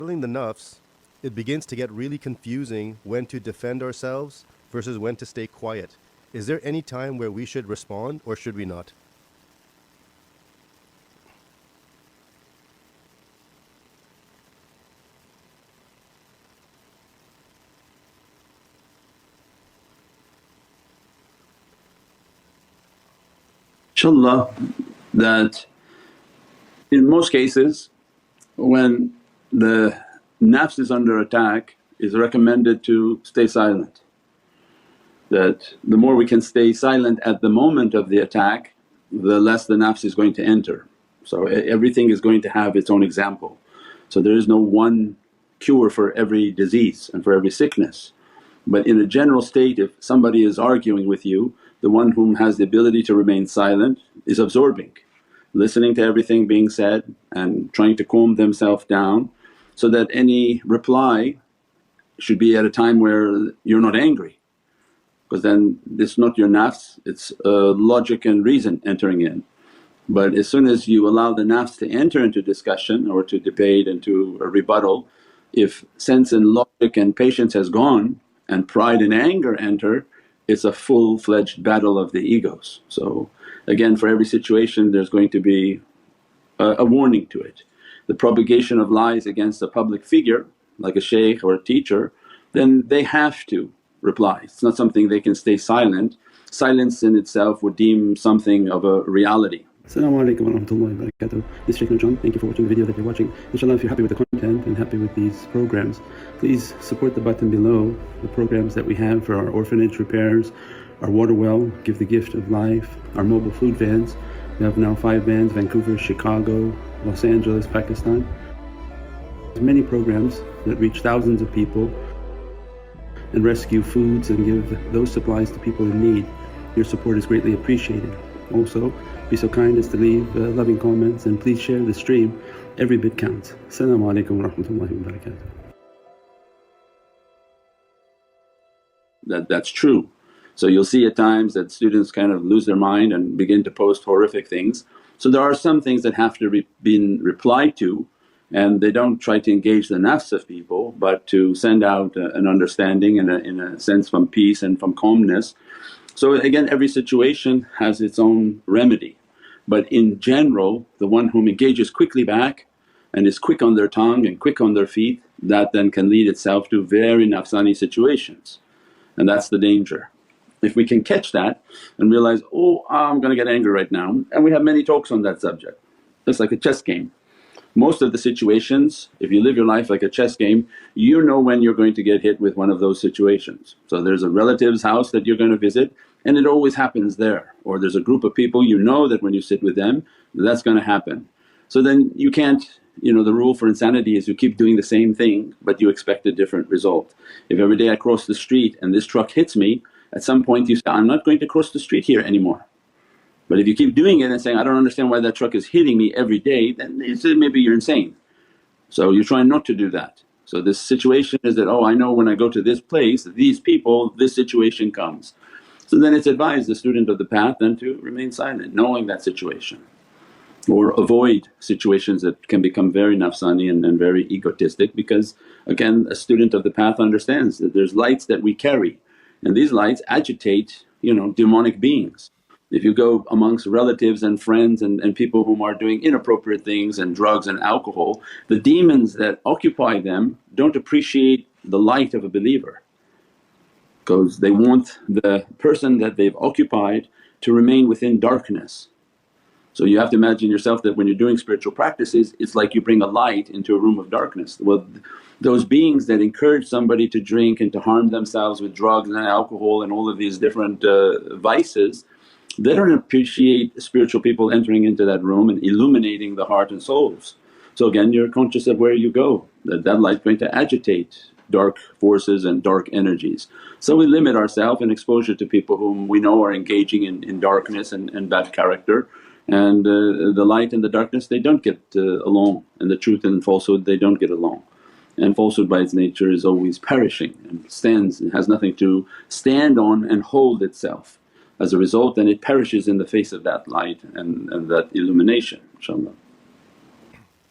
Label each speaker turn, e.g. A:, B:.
A: Battling the nafs, it begins to get really confusing when to defend ourselves versus when to stay quiet. Is there any time where we should respond or should we not?
B: Inshallah, that in most cases when the nafs is under attack, is recommended to stay silent. That the more we can stay silent at the moment of the attack, the less the nafs is going to enter. So everything is going to have its own example. So there is no one cure for every disease and for every sickness. But in a general state, if somebody is arguing with you, the one whom has the ability to remain silent is absorbing, listening to everything being said and trying to calm themselves down, so that any reply should be at a time where you're not angry, because then it's not your nafs, it's logic and reason entering in. But as soon as you allow the nafs to enter into discussion or to debate and to a rebuttal, if sense and logic and patience has gone and pride and anger enter, it's a full-fledged battle of the egos. So again, for every situation there's going to be a warning to it. The propagation of lies against a public figure like a shaykh or a teacher, then they have to reply. It's not something they can stay silent. Silence in itself would deem something of a reality.
C: As-salamu alaykum wa rahmatullahi wa barakatuh. This is Shaykh Nurjan. Thank you for watching the video that you're watching. Inshallah, if you're happy with the content and happy with these programs, please support the button below, the programs that we have for our orphanage repairs, our water well, Give the Gift of Life, our mobile food vans. We have now 5 vans: Vancouver, Chicago, Los Angeles, Pakistan. There's many programs that reach thousands of people and rescue foods and give those supplies to people in need. Your support is greatly appreciated. Also, be so kind as to leave loving comments and please share the stream. Every bit counts. As-salamu alaykum wa rahmatullahi wa barakatuh.
B: That's true. So you'll see at times that students kind of lose their mind and begin to post horrific things. So there are some things that have to be replied to, and they don't try to engage the nafs of people but to send out an understanding and in a sense from peace and from calmness. So again, every situation has its own remedy, but in general the one whom engages quickly back and is quick on their tongue and quick on their feet, that then can lead itself to very nafsani situations, and that's the danger. If we can catch that and realize, oh I'm going to get angry right now, and we have many talks on that subject. It's like a chess game. Most of the situations, if you live your life like a chess game, you know when you're going to get hit with one of those situations. So there's a relative's house that you're going to visit and it always happens there, or there's a group of people you know that when you sit with them that's going to happen. So then you can't, the rule for insanity is you keep doing the same thing but you expect a different result. If every day I cross the street and this truck hits me, at some point you say, I'm not going to cross the street here anymore. But if you keep doing it and saying, I don't understand why that truck is hitting me every day, then maybe you're insane. So you're trying not to do that. So this situation is that, oh I know when I go to this place, these people, this situation comes. So then it's advised the student of the path then to remain silent knowing that situation, or avoid situations that can become very nafsani and very egotistic, because again a student of the path understands that there's lights that we carry and these lights agitate demonic beings. If you go amongst relatives and friends and people whom are doing inappropriate things and drugs and alcohol, the demons that occupy them don't appreciate the light of a believer, because they want the person that they've occupied to remain within darkness. So you have to imagine yourself that when you're doing spiritual practices, it's like you bring a light into a room of darkness. Well, those beings that encourage somebody to drink and to harm themselves with drugs and alcohol and all of these different vices, they don't appreciate spiritual people entering into that room and illuminating the heart and souls. So again, you're conscious of where you go, that light's going to agitate dark forces and dark energies. So we limit ourselves in exposure to people whom we know are engaging in darkness and bad character, and the light and the darkness they don't get along, and the truth and falsehood they don't get along. And falsehood by its nature is always perishing and has nothing to stand on and hold itself. As a result then it perishes in the face of that light and that illumination, inshaAllah.